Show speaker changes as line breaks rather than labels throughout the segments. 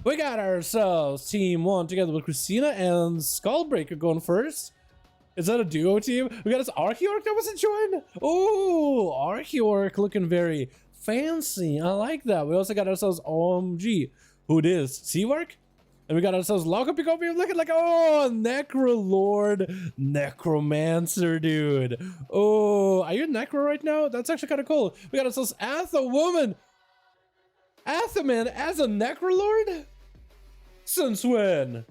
We got ourselves Team 1 together with Christina and Skullbreaker going first. Is that a duo team? We got us Archeorc that wasn't joined? Oh, Archeorc looking very fancy. I like that. We also got ourselves OMG. Who it is? Seawork? And we got ourselves Lockup over here looking like, oh, Necrolord Necromancer, dude. Oh, are you Necro right now? That's actually kind of cool. We got ourselves Atha Woman. Athaman as a Necrolord? Since when?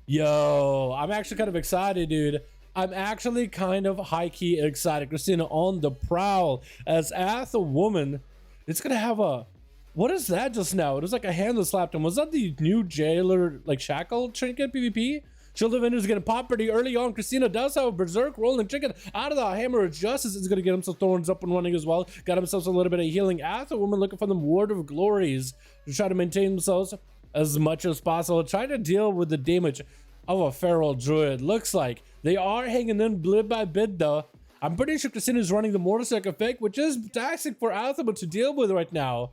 Yo, I'm actually kind of excited, dude. I'm actually kind of high-key excited. Christina on the prowl as Atha Woman. It's gonna have a... What is that just now? It was like a hand that slapped him. Was that the new jailer, like, shackle trinket PvP? Shield of Enders is gonna pop pretty early on. Christina does have a berserk rolling trinket out of the Hammer of Justice. Is gonna get himself thorns up and running as well. Got himself a little bit of healing. Atha Woman looking for them Ward of Glories to try to maintain themselves as much as possible. Try to deal with the damage of a feral druid. Looks like they are hanging in bit by bit though. I'm pretty sure Christina is running the Mortarsack effect, which is taxing for Atha to deal with right now.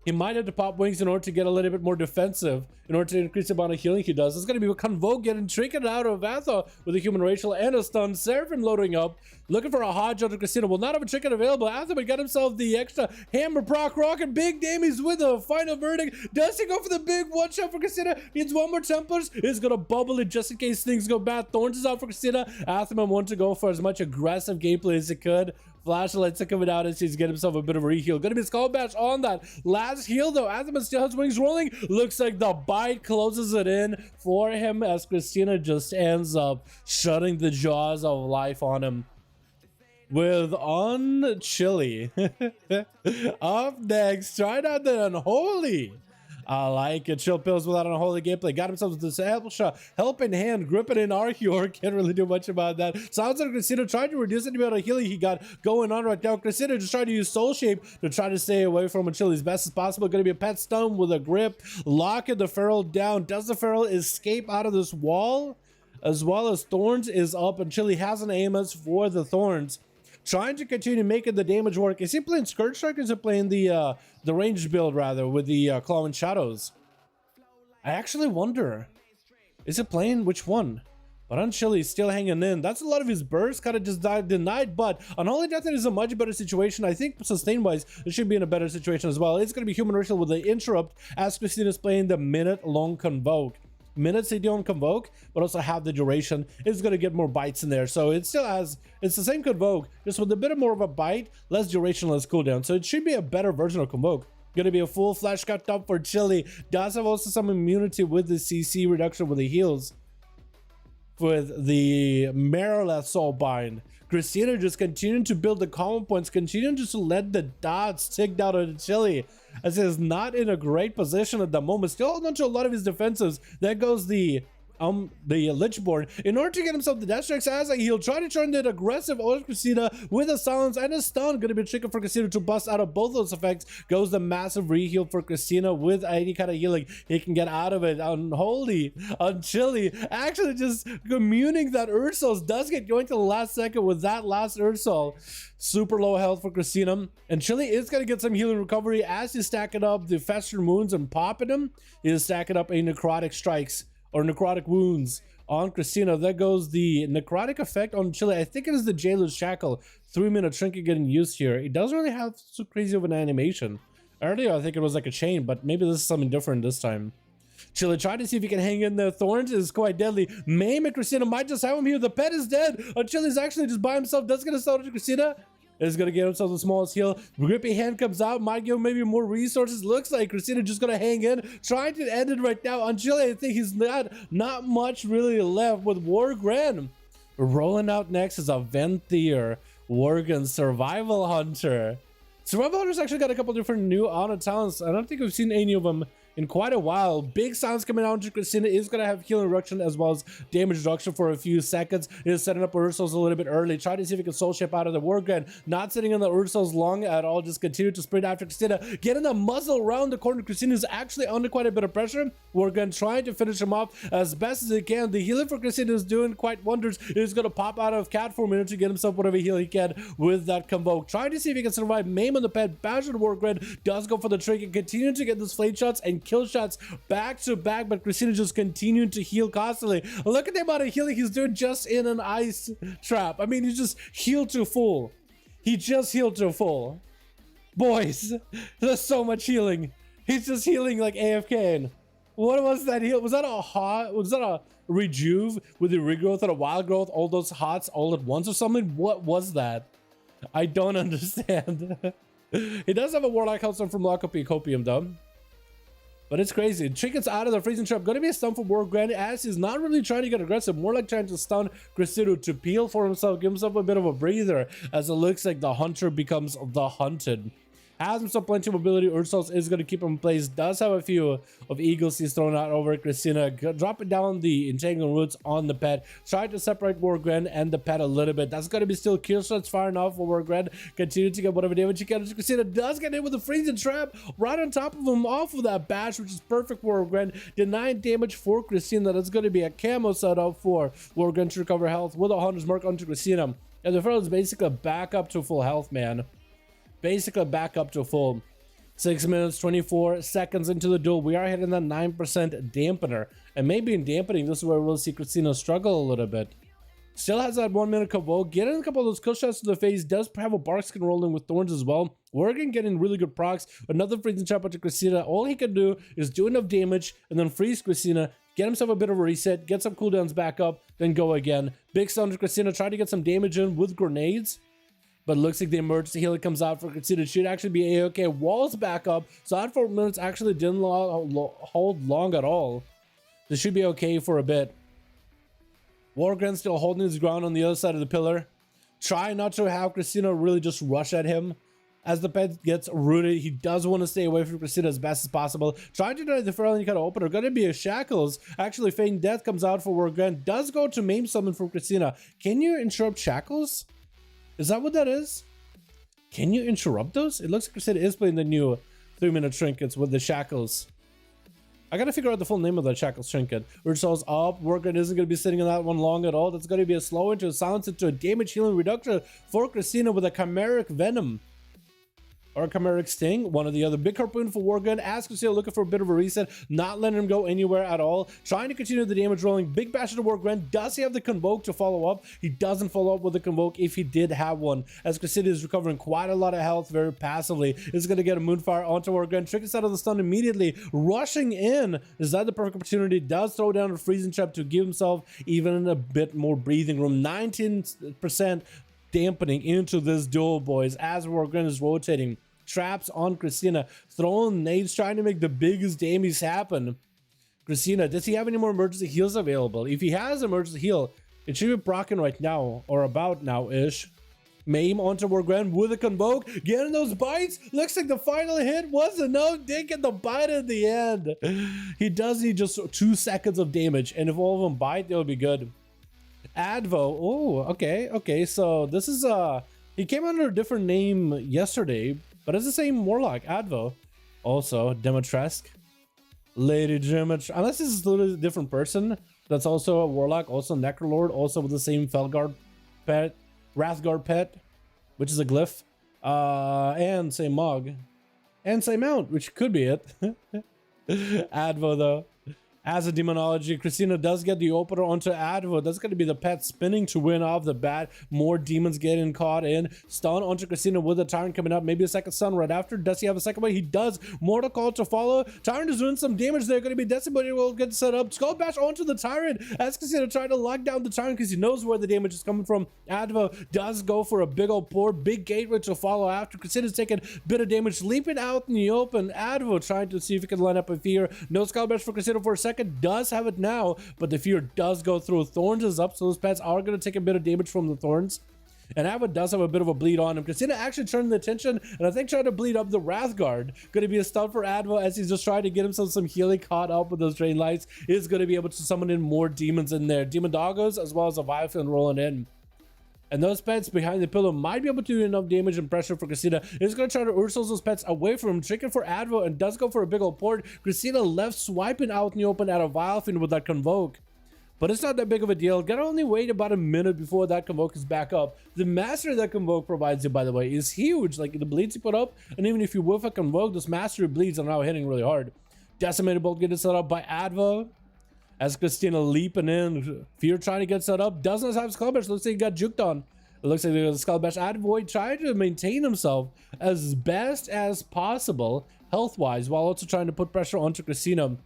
He might have to pop wings in order to get a little bit more defensive, in order to increase the amount of healing he does. It's going to be a Convoke getting trinketed out of Atha with a human racial and a stun. Seraphim loading up, looking for a hot judge. Christina will not have a trinket available. Atha got himself the extra hammer proc rock and big damage with a final verdict. Does he go for the big one shot for Christina? Needs one more Templars. Is going to bubble it just in case things go bad. Thorns is out for Christina. Athaman wants to go for as much aggressive gameplay as he could. Flashlights are coming out as he's getting himself a bit of a reheal. Gonna be a skull bash on that last heal though. Athaman still has wings rolling. Looks like the bite closes it in for him as Christina just ends up shutting the jaws of life on him with Unchilly. Up next, trying out the Unholy. I like it. Chill pills without unholy gameplay. Got himself this helping hand, gripping in Archeorc. Can't really do much about that. Sounds like Christina tried to reduce any amount of healing he got going on right now. Christina just trying to use Soul Shape to try to stay away from Achilles as best as possible. Going to be a pet stun with a grip. Locking the feral down. Does the feral escape out of this wall? As well as Thorns is up and Chili has an Amos for the Thorns. Trying to continue making the damage work. Is he playing Scourge Strike or is he playing the ranged build rather with the Claw and Shadows? I actually wonder. Is it playing which one? But Unchilly's still hanging in. That's a lot of his bursts kind of just died denied, but Unholy Death is a much better situation. I think sustain-wise, it should be in a better situation as well. It's going to be Human Racial with the Interrupt as Christina's playing the minute-long Convoke. Minutes they don't Convoke, but also have the duration. It's going to get more bites in there, so it still has, it's the same Convoke, just with a bit more of a bite, less duration, less cooldown. So it should be a better version of Convoke. Going to be a full flash cut up for Chili. Does have also some immunity with the CC reduction with the heals. With the Marileth Soulbind. Christina just continuing to build the common points, continuing just to let the dots tick down on Chili, as he is not in a great position at the moment. Still holding on to a lot of his defenses. There goes the Lichborn. In order to get himself the Death Strikes as a heal, try to turn that aggressive on Christina with a silence and a stun. Gonna be tricky for Christina to bust out of both those effects. Goes the massive reheal for Christina with any kind of healing he can get out of it. Unholy, Unchilly, actually just communing that Ursos does get going to the last second with that last Ursol. Super low health for Christina, and Chili is going to get some healing recovery as he's stacking up the Festering Wounds and popping them. He is stacking up a Necrotic Strikes or Necrotic Wounds on Christina. There goes the Necrotic effect on Chili. I think it is the Jailer's Shackle. 3-minute trinket getting used here. It doesn't really have so crazy of an animation. Earlier I think it was like a chain, but maybe this is something different this time. Chili trying to see if he can hang in there. Thorns is quite deadly. Maim and Christina might just have him here. The pet is dead. Chili's actually just by himself. Does get a start to Christina. Is going to get himself the smallest heal. Grippy hand comes out. Might give him maybe more resources. Looks like Christina just going to hang in. Trying to end it right now. On Chili, I think he's not much really left with Wargren. Rolling out next is a Venthyr Worgen Survival Hunter. Survival Hunter's actually got a couple different new auto talents. I don't think we've seen any of them in quite a while. Big sounds coming out to Christina. Is going to have healing reduction as well as damage reduction for a few seconds. Is setting up Ursos a little bit early. Try to see if he can soul shape out of the Wargren. Not sitting on the Ursos long at all. Just continue to sprint after Christina. Getting the muzzle around the corner. Christina is actually under quite a bit of pressure. Wargren trying to finish him off as best as he can. The healing for Christina is doing quite wonders. He's going to pop out of cat form in order to get himself whatever heal he can with that Convoke. Trying to see if he can survive. Maim on the pet. Bash on the Wargren. Does go for the trick and continue to get those flame shots and kill shots back to back, but Christina just continued to heal constantly. Look at the amount of healing he's doing just in an ice trap. I mean, he just healed to full. He just healed to full. Boys, there's so much healing. He's just healing like AFK. What was that heal? Was that a rejuve with the regrowth and a wild growth, all those hots all at once or something? What was that? I don't understand. He does have a warlock health stone from Lockopi Copium though. But it's crazy. Trinket's out of the freezing trap. Gonna be a stun for Wargren, as he's not really trying to get aggressive, more like trying to stun Crisidu to peel for himself, give himself a bit of a breather, as it looks like the hunter becomes the hunted. Has himself plenty of mobility. Ursos is going to keep him in place. Does have a few of eagles he's thrown out over Christina. Dropping down the entangling roots on the pet. Trying to separate Wargren and the pet a little bit. That's going to be still kill shots far enough for Wargren. Continue to get whatever damage he can. Christina does get in with a freezing trap right on top of him off of that bash, which is perfect for Wargren. Denying damage for Christina. That's going to be a camo setup for Wargren to recover health with a hunter's mark onto Christina. And the fellow is basically back up to full health, man. Basically back up to full. 6 minutes 24 seconds into the duel, we are hitting that 9% dampener, and maybe in dampening this is where we'll see Christina struggle a little bit. Still has that 1 minute Convoke, getting a couple of those kill shots to the face, does have a bark skin rolling with thorns as well. Worgen getting really good procs, another freezing trap to Christina. All he can do is do enough damage and then freeze Christina, get himself a bit of a reset, get some cooldowns back up, then go again. Big stun to Christina, try to get some damage in with grenades. But looks like the emergency healer comes out for Christina. Should actually be a-okay. Walls back up. So that 4 minutes actually didn't hold long at all. This should be okay for a bit. Wargren still holding his ground on the other side of the pillar. Try not to have Christina really just rush at him. As the pet gets rooted, he does want to stay away from Christina as best as possible. Trying to deny the fairly kind of opener. Gonna be a Shackles. Actually, Feign Death comes out for Wargren. Does go to maim summon from Christina. Can you interrupt Shackles? Is that what that is? Can you interrupt those? It looks like Christina is playing the new 3-minute trinkets with the Shackles. I gotta figure out the full name of that Shackles trinket. Ursol's up. Wargren isn't gonna be sitting on that one long at all. That's gonna be a slow into a silence into a damage healing reduction for Christina with a chimeric venom. Or chimeric sting, one or the other. Big harpoon for Wargun. As Christina looking for a bit of a reset, not letting him go anywhere at all. Trying to continue the damage rolling. Big bash to Wargun. Does he have the Convoke to follow up? He doesn't follow up with the Convoke if he did have one. As Christina is recovering quite a lot of health very passively. Is going to get a Moonfire onto Wargun. Trickets out of the stun immediately. Rushing in. Is that the perfect opportunity? Does throw down a freezing trap to give himself even a bit more breathing room. 19% dampening into this duel, boys, as Wargren is rotating. Traps on Christina, throwing nades, trying to make the biggest damage happen. Christina, does he have any more emergency heals available? If he has emergency heal, it should be proccing right now, or about now-ish. Maim onto Wargren with a Convoke, getting those bites. Looks like the final hit was enough. Didn't get the bite at the end. He does need just 2 seconds of damage, and if all of them bite, they'll be good. Advo, oh, okay, so this is, he came under a different name yesterday, but it's the same Warlock, Advo. Also, Demetresk. Lady Demetresk, unless this is a little different person, that's also a Warlock, also Necrolord, also with the same Felguard pet, Wrathguard pet, which is a glyph, and same Mog, and same Mount, which could be it. Advo, though. As a demonology, Christina does get the opener onto Advo. That's going to be the pet spinning to win off the bat. More demons getting caught in. Stun onto Christina with the Tyrant coming up. Maybe a second stun right after. Does he have a second one? He does. Mortal Call to follow. Tyrant is doing some damage there. Going to be Decimated. Will get set up. Skull Bash onto the Tyrant. As Christina trying to lock down the Tyrant because he knows where the damage is coming from. Advo does go for a big old pour. Big gateway to follow after. Christina's taking a bit of damage. Leaping out in the open. Advo trying to see if he can line up a fear. No Skull Bash for Christina for a second. Does have it now, but the fear does go through. Thorns is up, so those pets are going to take a bit of damage from the thorns. And Advo does have a bit of a bleed on him. Christina actually turning the attention, and I think trying to bleed up the Wrathguard. Going to be a stun for Advo as he's just trying to get himself some healing caught up with those drain lights. Is going to be able to summon in more demons in there. Demon Doggos as well as a Violin rolling in. And those pets behind the pillow might be able to do enough damage and pressure for Christina. He's going to try to Ursula those pets away from him. Tricking for Advo and does go for a big old port. Christina left swiping out in the open at a Violin with that Convoke. But it's not that big of a deal. Gotta only wait about a minute before that Convoke is back up. The mastery that Convoke provides you, by the way, is huge. Like the bleeds you put up, and even if you whiff a Convoke, those mastery bleeds are now hitting really hard. Decimated Bolt getting set up by Adva. As Christina leaping in. Fear trying to get set up. Does not have Skull Bash. Looks like he got juked on. It looks like the Skull Bash. Advoid trying to maintain himself as best as possible health-wise, while also trying to put pressure onto Christina.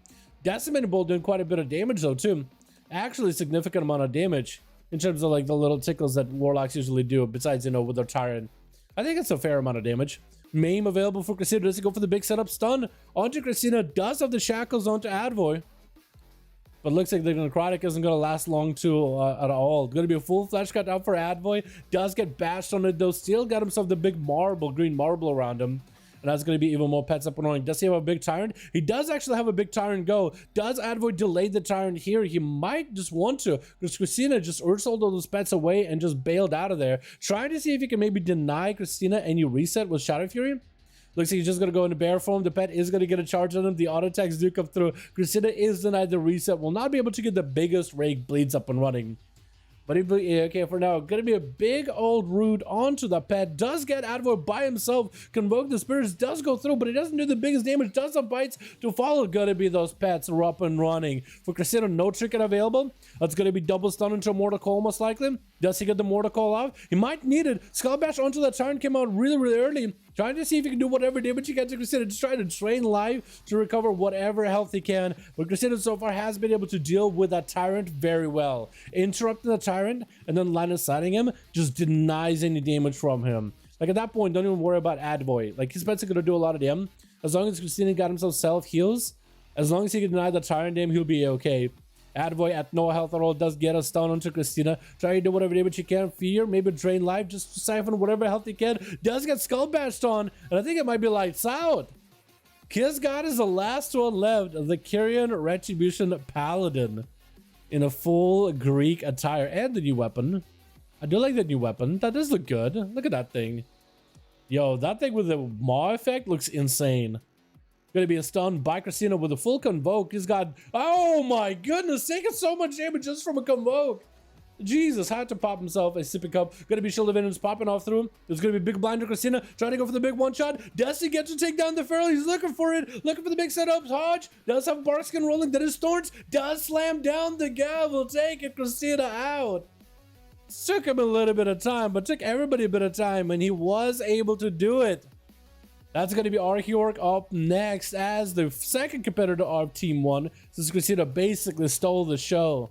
Decimated Bolt doing quite a bit of damage though too. Actually significant amount of damage in terms of like the little tickles that Warlocks usually do, besides, you know, with their Tyrant. I think it's a fair amount of damage. Maim available for Christina. Does he go for the big setup stun onto Christina? Does have the shackles onto Advoy. But looks like the Necrotic isn't going to last long too at all. Going to be a full flesh cut out for Advoy. Does get bashed on it though. Still got himself the big marble, green marble around him. And that's going to be even more pets up and running. Does he have a big Tyrant? He does actually have a big Tyrant go. Does Advoy delay the Tyrant here? He might just want to, because Christina just urged all those pets away and just bailed out of there. Trying to see if he can maybe deny Christina any reset with Shadow Fury. Looks like he's just going to go into bear form. The pet is going to get a charge on him. The auto attacks do come through. Christina is denied the reset. Will not be able to get the biggest rake bleeds up and running. But okay, for now, gonna be a big old root onto the pet. Does get Advoy by himself. Convoke the spirits does go through, but it doesn't do the biggest damage. Does have bites to follow. Gonna be those pets are up and running. For Christina, no trinket available. That's gonna be double stun into a Mortal Coil most likely. Does he get the Mortal Coil off? He might need it. Skull Bash onto that Tyrant came out really, really early. Trying to see if he can do whatever damage he can to Christina. Just trying to train live to recover whatever health he can. But Christina so far has been able to deal with that Tyrant very well. Interrupting the Tyrant and then line of sighting him just denies any damage from him. Like at that point, don't even worry about Advoy. Like his pets are going to do a lot of damage. As long as Christina got himself self-heals, as long as he can deny the Tyrant damage, he'll be okay. Advoy at no health at all does get a stun onto Christina. Try to do whatever damage he can. Fear, maybe drain life, just siphon whatever health he can. Does get skull bashed on, and I think it might be lights out. Kisgod is the last one left of the Kyrian Retribution Paladin in a full Greek attire and the new weapon. I do like the new weapon. That does look good. Look at that thing. Yo, that thing with the Maw effect looks insane. Gonna be a stun by Christina with a full Convoke. He's got, oh my goodness, taking so much damage just from a Convoke. Jesus, had to pop himself a sipping cup. Gonna be Shield of Vengeance popping off through him. There's gonna be big blind to Christina, trying to go for the big one shot. Does he get to take down the Feral? He's looking for it, looking for the big setup. Hodge does have Barkskin rolling. That is Thorns. Does slam down the gavel, take it, Christina out. Took him a little bit of time, but took everybody a bit of time, and he was able to do it. That's going to be Archeorc up next as the second competitor of Team 1, since Christina basically stole the show.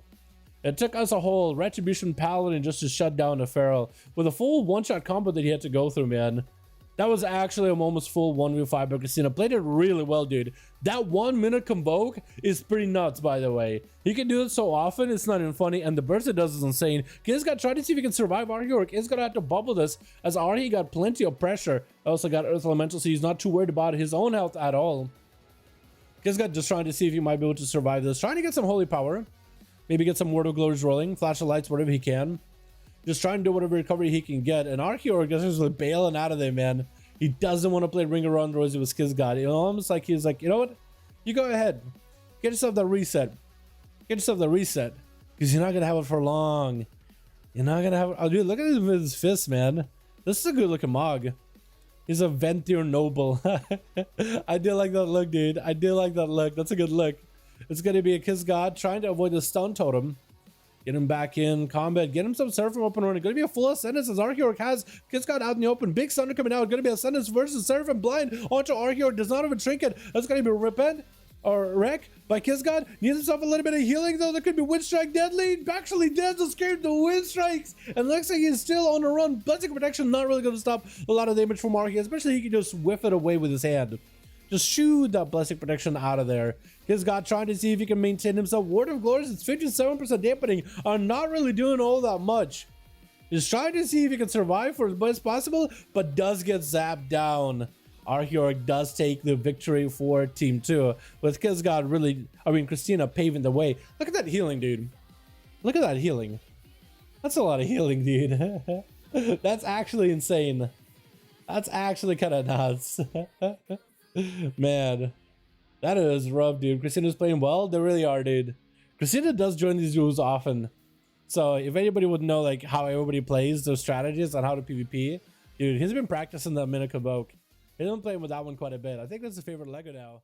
It took us a whole Retribution Paladin just to shut down the Feral with a full one-shot combo that he had to go through, man. That was actually almost full 1v5 by Christina. Played it really well, dude. That 1 minute Convoke is pretty nuts, by the way. He can do it so often, it's not even funny, and the burst it does is insane. He's got to try to see if he can survive Archeorc. He's going to have to bubble this, as Arhe got plenty of pressure. Also got Earth Elemental, so he's not too worried about his own health at all. He's got just trying to see if he might be able to survive this. Trying to get some Holy Power. Maybe get some Word of Glories rolling. Flash of Lights, whatever he can. Just trying to do whatever recovery he can get. And Archeorc is just like bailing out of there, man. He doesn't want to play Ring Around the Rosie with Kisgod. You know, almost like he's like, you know what? You go ahead. Get yourself that reset. Get yourself the reset. Because you're not going to have it for long. You're not going to have it. Oh, dude, look at him with his fist, man. This is a good looking Mog. He's a Ventir Noble. I do like that look, dude. I do like that look. That's a good look. It's going to be a Kisgod trying to avoid the stun totem. Get him back in combat. Get him some Seraphim up and running. Going to be a full Ascendance as Archeorc has Kisgod out in the open. Big Thunder coming out. Going to be Ascendance versus Seraphim blind onto Archeorc. Does not have a trinket. That's going to be Repent or Wreck by Kisgod. Needs himself a little bit of healing though. There could be Wind Strike deadly. Actually dead. So scared the Wind Strikes. And looks like he's still on the run. Blessing Protection not really going to stop a lot of damage from Archeorc. Especially he can just whiff it away with his hand. Just shoot that Blessing Protection out of there. Kisgod trying to see if he can maintain himself. Word of Glories, it's 57% dampening. Are not really doing all that much. He's trying to see if he can survive for as much as possible, but does get zapped down. Archeorc does take the victory for Team 2. With Kisgod really, Christina paving the way. Look at that healing, dude. Look at that healing. That's a lot of healing, dude. That's actually insane. That's actually kind of nuts. Man, that is rough, dude. Christina's playing well. They really are, dude. Christina does join these duels often. So if anybody would know like how everybody plays, those strategies on how to PvP, dude, he's been practicing that Minute Convoke. He's been playing with that one quite a bit. I think that's his favorite Lego now.